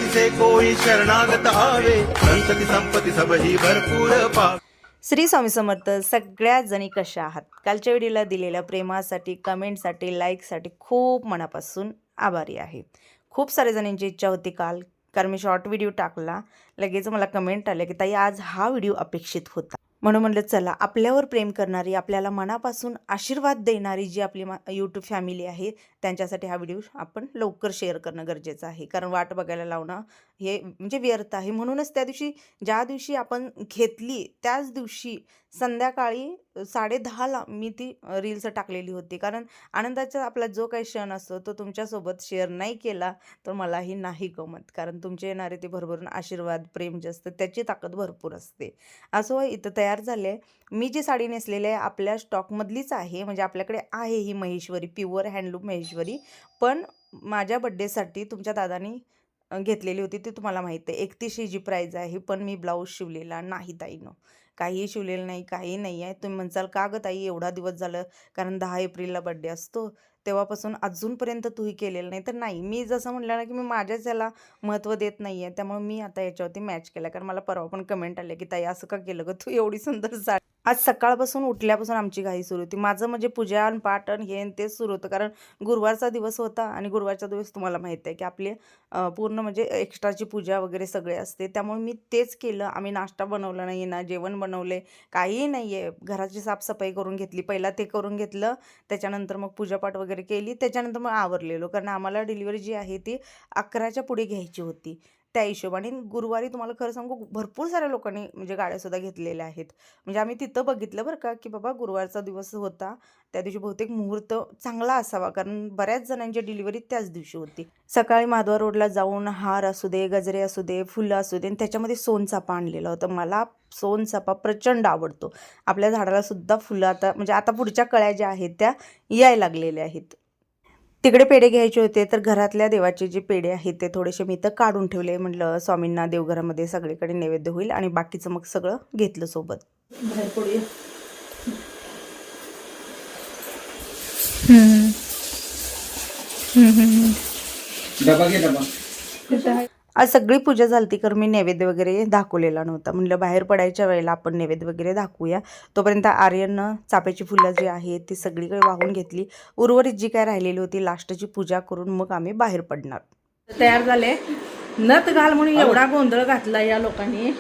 तिसे कोई शरणागत आवे, संतती संपत्ती सब ही भरपूर पावे. श्री स्वामी समर्थ. सगळ्या जणी कशा आहात? कालच्या व्हिडिओला दिलेल्या प्रेमासाठी, कमेंटसाठी, लाईकसाठी खूप मनापासून आभारी आहे. खूप सारे जणांची इच्छा होती काल, कारण मी शॉर्ट व्हिडिओ टाकला, लगेच मला कमेंट आले की ताई आज हा व्हिडिओ अपेक्षित होता. म्हणून म्हणलं चला, आपल्यावर प्रेम करणारी, आपल्याला मनापासून आशीर्वाद देणारी जी आपली यूट्यूब फॅमिली आहे त्यांच्यासाठी हा व्हिडिओ आपण लवकर शेअर करणं गरजेचं आहे. कारण वाट बघायला लावणं हे म्हणजे व्यर्थ आहे. म्हणूनच त्या दिवशी, ज्या दिवशी आपण घेतली त्याच दिवशी संध्याकाळी 10:30ला मी ती रील्स टाकलेली होती. कारण आनंदाचा आपला जो काही क्षण असतो तो तुमच्यासोबत शेअर नाही केला तर मलाही नाही गमत. कारण तुमचे येणारे ते भरभरून आशीर्वाद, प्रेम जे असतं त्याची ताकद भरपूर असते. असो, इथं तयार झाले. मी जी साडी नेसलेली आहे आपल्या स्टॉकमधलीच आहे, म्हणजे आपल्याकडे आहे ही महेश्वरी, प्युअर हँडलूम महेश्वरी. पण माझ्या बड्डेसाठी तुमच्या दादानी घेतलेली होती, ती तुम्हाला माहिती आहे. 3100 जी प्राईज आहे. पण मी ब्लाऊज शिवलेला नाही ताईनं, काहीही शिवलेलं नाही, काही नाही आहे. तुम्ही म्हणसाल का गं ताई एवढा दिवस झालं, कारण 10 एप्रिलला बड्डे असतो तेव्हापासून अजूनपर्यंत तूही केलेलं नाही. तर नाही, मी जसं म्हटलं ना की मी माझ्याच याला महत्त्व देत नाही आहे, त्यामुळे मी आता याच्यावरती मॅच केला. कारण मला परवा पण कमेंट आले की ताई असं का केलं गं तू, एवढी सुंदर साडी. आज सकाळपासून उठल्यापासून आमची घाई सुरू होती. माझं म्हणजे पूजा आणि पाठ आणि हे तेच सुरू होतं. कारण गुरुवारचा दिवस होता आणि गुरुवारचा दिवस तुम्हाला माहिती आहे की आपले पूर्ण म्हणजे एक्स्ट्राची पूजा वगैरे सगळे असते. त्यामुळे मी तेच केलं. आम्ही नाश्ता बनवला नाही ना, जेवण बनवले, काहीही नाही आहे. घराची साफसफाई करून घेतली, पहिला ते करून घेतलं, त्याच्यानंतर मग पूजापाठ वगैरे केली, त्याच्यानंतर मग आवरलेलो. कारण आम्हाला डिलिव्हरी जी आहे ती 11च्या पुढे घ्यायची होती. त्या हिशोबाने गुरुवारी तुम्हाला खरं सांगू भरपूर साऱ्या लोकांनी म्हणजे गाड्यासुद्धा घेतलेल्या आहेत. म्हणजे आम्ही तिथं बघितलं बरं का की बाबा गुरुवारचा दिवस होता, त्या दिवशी बहुतेक मुहूर्त चांगला असावा, कारण बऱ्याच जणांची डिलिव्हरी त्याच दिवशी होती. सकाळी माधवा रोडला जाऊन हार असू दे, गजरे असू दे, फुलं असू दे, आणि त्याच्यामध्ये सोनचाफा आणलेला होता. मला सोनचाफा प्रचंड आवडतो. आपल्या झाडाला सुद्धा फुलं आता म्हणजे आता पुढच्या कळ्या ज्या आहेत त्या यायला लागलेल्या आहेत. तिकडे पेढे घ्यायचे होते, तर घरातल्या देवाचे जे पेढे आहेत ते थोडेसे मी इथं काढून ठेवले. म्हटलं स्वामींना देवघरामध्ये सगळीकडे नैवेद्य होईल, आणि बाकीचं मग सगळं घेतलं सोबत. बाहेर पडूया. डबा घे डबा. आज सगळी पूजा झाली, कारण मी नैवेद्य वगैरे दाखवलेला नव्हता. म्हटलं बाहेर पडायच्या वेळेला आपण नैवेद्य वगैरे दाखवूया. तोपर्यंत आर्यननं चाफ्याची फुलं जी आहेत ती सगळीकडे वाहून घेतली. उर्वरित जी काय राहिलेली होती लास्टची पूजा करून मग आम्ही बाहेर पडणार. तयार झाले. नथ घाल म्हणून एवढा गोंधळ घातला या लोकांनी.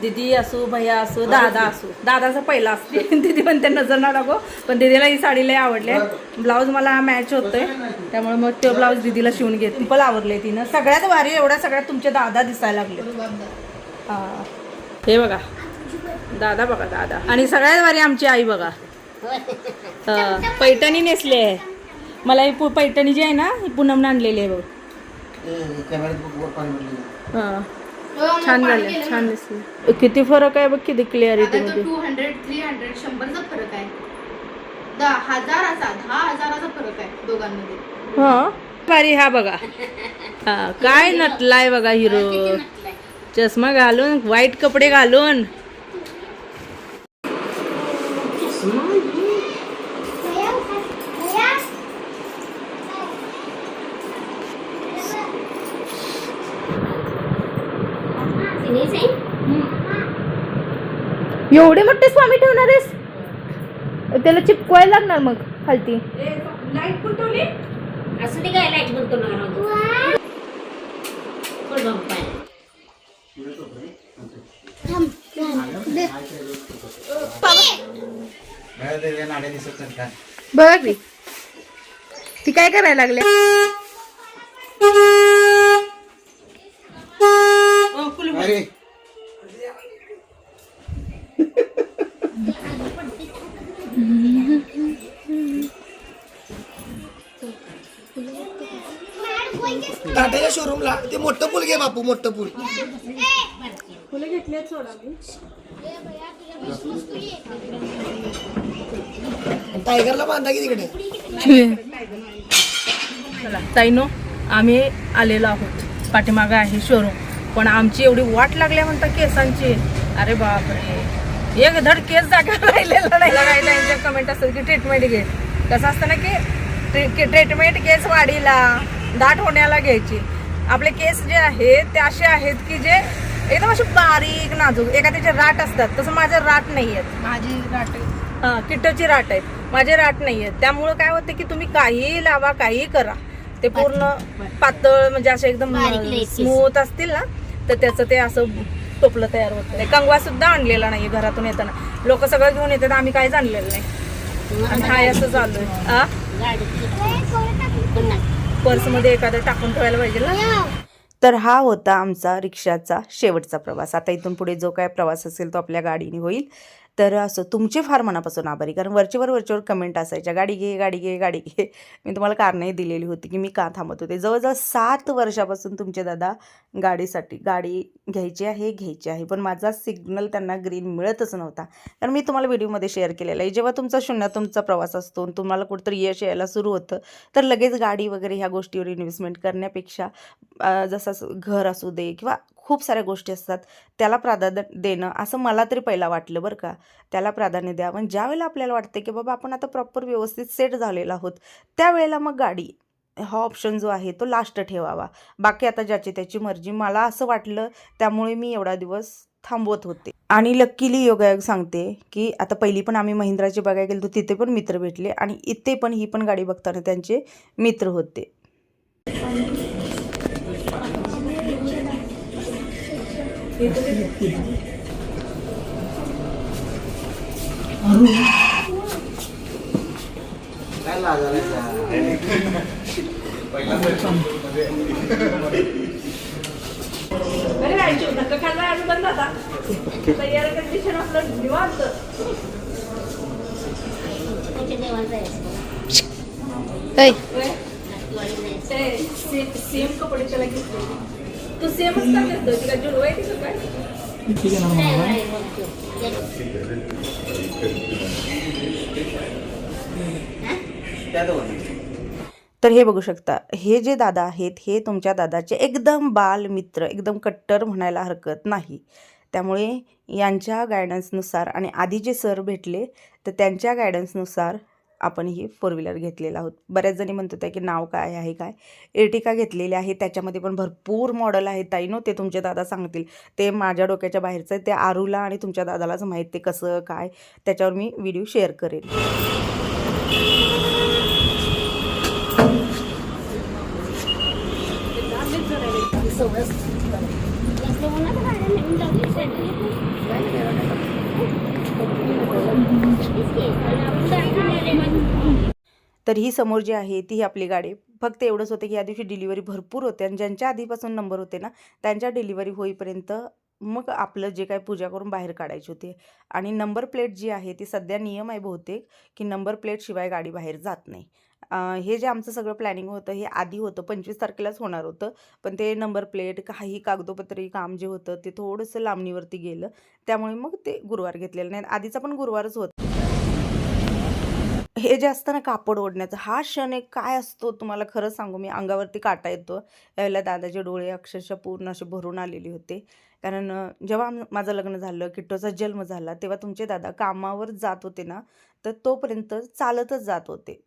दिदी असू, भैया असू, दादा असू. दादाचा पहिला असते, दिदी पण ते नजर ना लागो. पण दिदीला ही साडी लय आवडले. ब्लाऊज मला मॅच होतोय, त्यामुळे मग तो ब्लाऊज दिदीला शिवून घेत. सिंपल आवडले तिनं. सगळ्यात भारी एवढ्या सगळ्यात तुमचे दादा दिसायला लागले. हा, हे बघा दादा, बघा दादा. आणि सगळ्यात भारी आमची आई बघा, पैठणी नेसली आहे. मला ही पैठणी जी आहे ना ही पूनम आणलेली आहे बघ. छान झाले, छान दिसले. किती फरक आहे बघ, किती क्लिअरिटी मध्ये. 200, 300, 100चा फरक आहे. 10,000चा फरक आहे दोघांमध्ये. हा भारी. हा बघा, हा काय नटलाय बघा हिरो, चष्मा घालून, व्हाईट कपडे घालून. एवढे मोठे स्वामी ठेवणार आहेस? त्याला चिपकवायला लागणार मग खालती. लाईट कुठवली असं ते काय लाईट बनतो बघा की ती काय करायला लागले. टाटाच्या शोरूमला ते मोठं पूल घे बापू, मोठं पूल. फुलं घेतली सोडा. टायगरला बांधा की तिकडे. चला ताईनो, आम्ही आलेलो आहोत. पाठीमागं आहे शोरूम, पण आमची एवढी वाट लागल्या म्हणता केसांची. अरे बापरे, एक धड केस जागा राहिलेला नाही. काय त्यांच्या कमेंट असतात की ट्रीटमेंट घे. कसं असतं ना की ट्रीटमेंट केस वाढीला, दाट होण्याला घ्यायची. आपले केस जे आहेत ते असे आहेत की जे एकदम असे बारीक नाजूक, एखाद्याचे राट असतात, तसं माझं राट नाही आहेत. माझी राट किट्टोची राट आहेत, माझे राट नाही आहेत. त्यामुळं काय होतं की तुम्ही काहीही लावा, काहीही करा, ते पूर्ण पातळ म्हणजे असं एकदम स्मूथ असतील ना, तर त्याचं ते असं टोपलं तयार होतं. कंगवा सुद्धा आणलेला नाही घरातून येताना. लोक सगळं घेऊन येतात, आम्ही काहीच आणलेलं नाही. आणि हाय असं चालू आहे. पर्समध्ये एखादं टाकून ठेवायला पाहिजे ना. तर हा होता आमचा रिक्षाचा शेवटचा प्रवास. आता इथून पुढे जो काय प्रवास असेल तो आपल्या गाडीने होईल. तर असं तुमचे फार मनापासून आभारी, कारण वरचेवर कमेंट असायच्या, गाडी घे गाडी घे गाडी घे. मी तुम्हाला कारणंही दिलेली होती की मी का थांबत होते. जवळजवळ 7 वर्षापासून तुमचे दादा गाडीसाठी गाडी घ्यायची आहे, पण माझा सिग्नल त्यांना ग्रीन मिळतच नव्हता. कारण मी तुम्हाला व्हिडिओमध्ये शेअर केलेला आहे, जेव्हा तुमचा शून्यातूनचा प्रवास असतो, तुम्हाला कुठंतरी यश यायला सुरू होतं, तर लगेच गाडी वगैरे ह्या गोष्टीवर इन्व्हेस्टमेंट करण्यापेक्षा जसं घर असू दे किंवा खूप साऱ्या गोष्टी असतात, त्याला प्राधान्य देणं, असं मला तरी पहिला वाटलं बरं का. त्याला प्राधान्य द्या. पण ज्यावेळेला आपल्याला वाटते की बाबा आपण आता प्रॉपर व्यवस्थित सेट झालेला आहोत, त्यावेळेला मग गाडी हा ऑप्शन जो आहे तो लास्ट ठेवावा. बाकी आता ज्याची त्याची मर्जी, मला असं वाटलं, त्यामुळे मी एवढा दिवस थांबवत होते. आणि लक्कीली योगायोग सांगते की आता पहिली पण आम्ही महिंद्राची बघायला गेलो, तिथे पण मित्र भेटले, आणि इथे पण ही पण गाडी बघताना त्यांचे मित्र होते. सेम कपडे त्याला घेतले, तू सेमच का घेतोय? तिला जुळवाय तिथं काय? तर हे बघू शकता, हे जे दादा आहेत हे तुमच्या दादाचे एकदम बाल मित्र, एकदम कट्टर म्हणायला हरकत नाही. त्यामुळे यांच्या गायडन्सनुसार आणि आधी जे सर भेटले तर त्यांच्या गायडन्सनुसार आपण ही 4 व्हीलर घेतलेला आहोत. बऱ्याच जणी म्हणत होत्या की नाव काय आहे, काय एर्टिका घेतलेली आहे. त्याच्यामध्ये पण भरपूर मॉडेल आहेत ताई, नो ते तुमचे दादा सांगतील, ते माझ्या डोक्याच्या बाहेरचं आहे. ते आरूला आणि तुमच्या दादालाच माहीत ते कसं काय, त्याच्यावर मी व्हिडिओ शेअर करेन. तर ही समोर जी आहे ती आपली गाडी. फक्त एवढंच होतं की या दिवशी डिलिव्हरी भरपूर होते, आणि ज्यांच्या आधीपासून नंबर होते ना, त्यांच्या डिलिव्हरी होईपर्यंत मग आपलं जे काही पूजा करून बाहेर काढायची होती. आणि नंबर प्लेट जी आहे ती सध्या नियम आहे बहुतेक की नंबर प्लेट शिवाय गाडी बाहेर जात नाही. हे जे आमचं सगळं प्लॅनिंग होतं हे आधी होतं, 25 तारखेलाच होणार होतं, पण ते नंबर प्लेट काही कागदोपत्री काम जे होतं ते थोडंसं लांबणीवरती गेलं, त्यामुळे मग ते गुरुवार घेतलेलं नाही. आधीचा पण गुरुवारच होता. हे जे असतं ना कापड ओढण्याचा, हा क्षण एक काय असतो तुम्हाला खरं सांगू मी, अंगावरती काटा येतो. त्यावेळेला दादाचे डोळे अक्षरशः पूर्ण असे भरून आलेले होते. कारण जेव्हा माझं लग्न झालं, किट्टोचा जन्म झाला, तेव्हा तुमचे दादा कामावर जात होते ना, तर तोपर्यंत चालतच जात होते.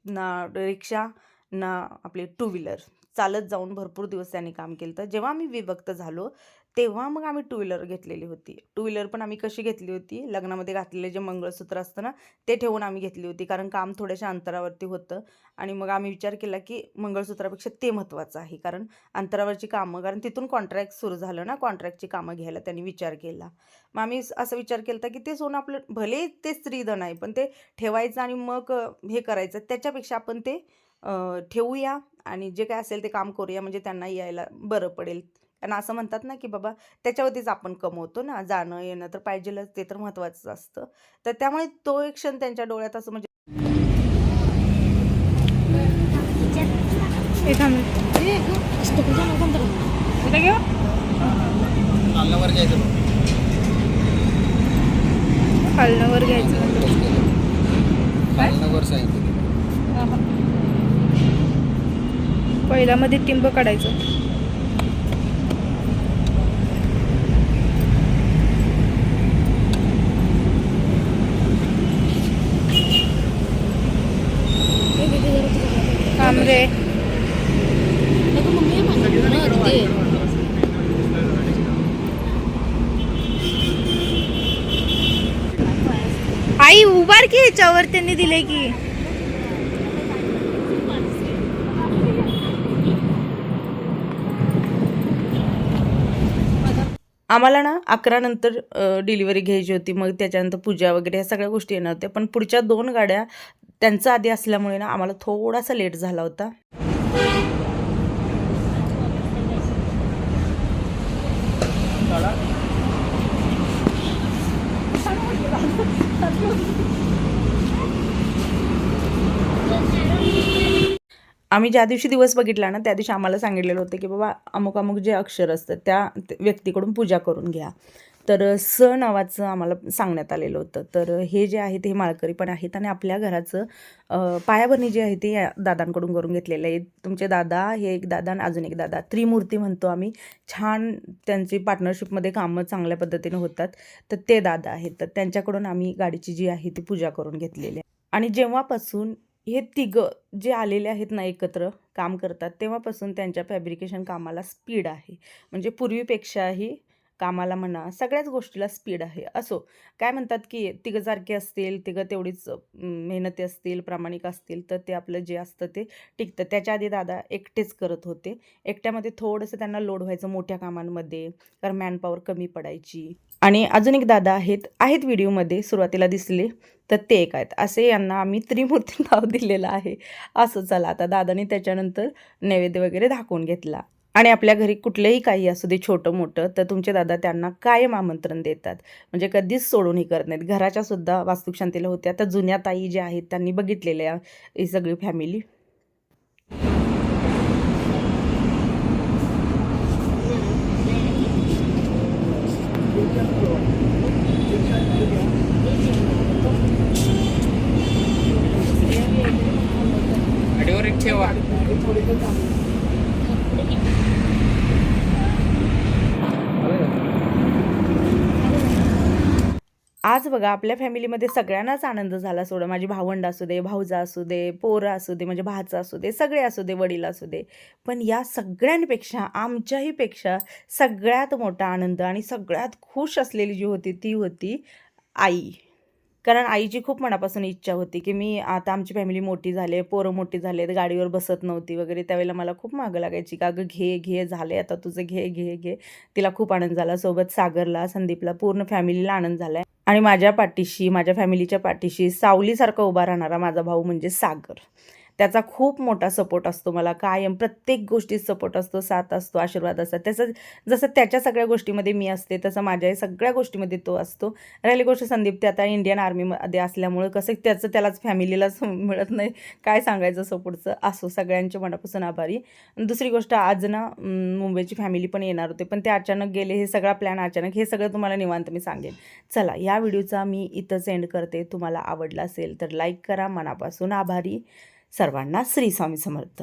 ना रिक्षा ना आपली 2 व्हीलर, चालत जाऊन भरपूर दिवस त्यांनी काम केलं. तर जेव्हा आम्ही विभक्त झालो तेव्हा मग आम्ही 2 व्हीलर घेतलेली होती. 2 व्हीलर पण आम्ही कशी घेतली होती, लग्नामध्ये घातलेले जे मंगळसूत्र असतं ना ते ठेवून आम्ही घेतली होती, कारण काम थोड्याशा अंतरावरती होतं. आणि मग आम्ही विचार केला की मंगळसूत्रापेक्षा ते महत्त्वाचं आहे, कारण अंतरावरची कामं, कारण तिथून कॉन्ट्रॅक्ट सुरू झालं ना, कॉन्ट्रॅक्टची कामं घ्यायला त्यांनी विचार केला. मग आम्ही असा विचार केला होता की ते सोनं आपलं भले ते स्त्रीधन आहे, पण ते ठेवायचं आणि मग हे करायचं, त्याच्यापेक्षा आपण ते ठेवूया आणि जे काय असेल ते काम करूया, म्हणजे त्यांना यायला बरं पडेल. कारण असं म्हणतात ना की बाबा त्याच्यावरतीच आपण कमवतो ना, जाणं येणं तर पाहिजेलच, ते तर महत्त्वाचं असतं. तर त्यामुळे तो एक क्षण त्यांच्या डोळ्यात असं म्हणजे खालनावर घ्यायचं. पहिला मध्ये टिंब काढायचं. थांब रे. आई उभार की ह्याच्यावर त्यांनी दिले की. आम्हाला ना 11 नंतर डिलिव्हरी घ्यायची होती. मग त्याच्यानंतर पूजा वगैरे ह्या सगळ्या गोष्टी येणार होत्या. पण पुढच्या 2 गाड्या त्यांच्या आधी असल्यामुळे ना आम्हाला थोडासा लेट झाला होता. आम्ही ज्या दिवशी दिवस बघितला ना त्या दिवशी आम्हाला सांगितलेलं होतं की बाबा अमुक अमुक जे अक्षर असतात त्या व्यक्तीकडून पूजा करून घ्या. तर स नावाचं आम्हाला सांगण्यात आलेलं होतं. तर हे जे आहेत हे माळकरी पण आहेत आणि आपल्या घराचं पायाभरणी जी आहे ती या दादांकडून करून घेतलेलं आहे. तुमचे दादा, हे एक दादा आणि अजून एक दादा, त्रिमूर्ती म्हणतो आम्ही. छान त्यांची पार्टनरशिपमध्ये कामं चांगल्या पद्धतीने होतात. तर ते दादा आहेत. तर त्यांच्याकडून आम्ही गाडीची जी आहे ती पूजा करून घेतलेली आहे. आणि जेव्हापासून हे तिघं जे आलेले आहेत ना एकत्र काम करतात तेव्हापासून त्यांच्या फॅब्रिकेशन कामाला स्पीड आहे. म्हणजे पूर्वीपेक्षाही कामाला म्हणा सगळ्याच गोष्टीला स्पीड आहे. असो काय म्हणतात की तिघं सारखे असतील, तिघं तेवढीच मेहनती असतील, प्रामाणिक असतील तर ते आपलं जे असतं ते टिकतं. त्याच्या आधी दादा एकटेच करत होते. एकट्यामध्ये थोडंसं त्यांना लोड व्हायचं मोठ्या कामांमध्ये, कारण मॅनपॉवर कमी पडायची. आणि अजून एक दादा आहेत व्हिडिओमध्ये सुरुवातीला दिसले तर ते एक आहेत. असे यांना आम्ही त्रिमूर्ती नाव दिलेलं आहे. असं चला आता दादाने त्याच्यानंतर नैवेद्य वगैरे दाखवून घेतला. आणि आपल्या घरी कुठलंही काही असू दे छोटं मोठं तर तुमचे दादा त्यांना कायम आमंत्रण देतात. म्हणजे कधीच सोडूनही करत नाहीत. घराच्या सुद्धा वास्तुशांतीला होत्या तर जुन्या ताई ज्या आहेत त्यांनी बघितलेल्या ही सगळी फॅमिली. गाडीवर एक ठेवा. आज बघा आपल्या फॅमिलीमध्ये सगळ्यांनाच आनंद झाला. सोडा माझी भावंड असू दे, भाऊजा असू दे, पोरं असू दे, म्हणजे भाचा असू दे, सगळे असू दे, वडील असू दे. पण या सगळ्यांपेक्षा आमच्याहीपेक्षा सगळ्यात मोठा आनंद आणि सगळ्यात खुश असलेली जी होती ती होती आई. कारण आईची खूप मनापासून इच्छा होती की मी आता आमची फॅमिली मोठी झाली, पोरं मोठी झालेत, गाडीवर बसत नव्हती वगैरे. त्यावेळेला मला खूप मागं लागायची का गं घे झाले आता तुझं घे. तिला खूप आनंद झाला. सोबत सागरला, संदीपला, पूर्ण फॅमिलीला आनंद झाला. आणि माझ्या पाठीशी, माझ्या फॅमिलीच्या पाठीशी सावलीसारखा उभा राहणारा माझा भाऊ म्हणजे सागर. त्याचा खूप मोठा सपोर्ट असतो मला. कायम प्रत्येक गोष्टीत सपोर्ट असतो, साथ असतो, आशीर्वाद असतात. त्याचं जसं त्याच्या सगळ्या गोष्टीमध्ये मी असते तसं माझ्या सगळ्या गोष्टीमध्ये तो असतो. राहिली गोष्ट संदीप, ते आता इंडियन आर्मीमध्ये असल्यामुळे कसं त्यालाच फॅमिलीलाच मिळत नाही. काय सांगायचं सपोर्टचं. असो सगळ्यांच्या मनापासून आभारी. दुसरी गोष्ट आज ना मुंबईची फॅमिली पण येणार होते पण ते अचानक गेले. हे सगळा प्लॅन अचानक. हे सगळं तुम्हाला निवांत मी सांगेन. चला या व्हिडिओचा मी इथंच एंड करते. तुम्हाला आवडला असेल तर लाईक करा. मनापासून आभारी. सर्वांना श्री स्वामी समर्थ.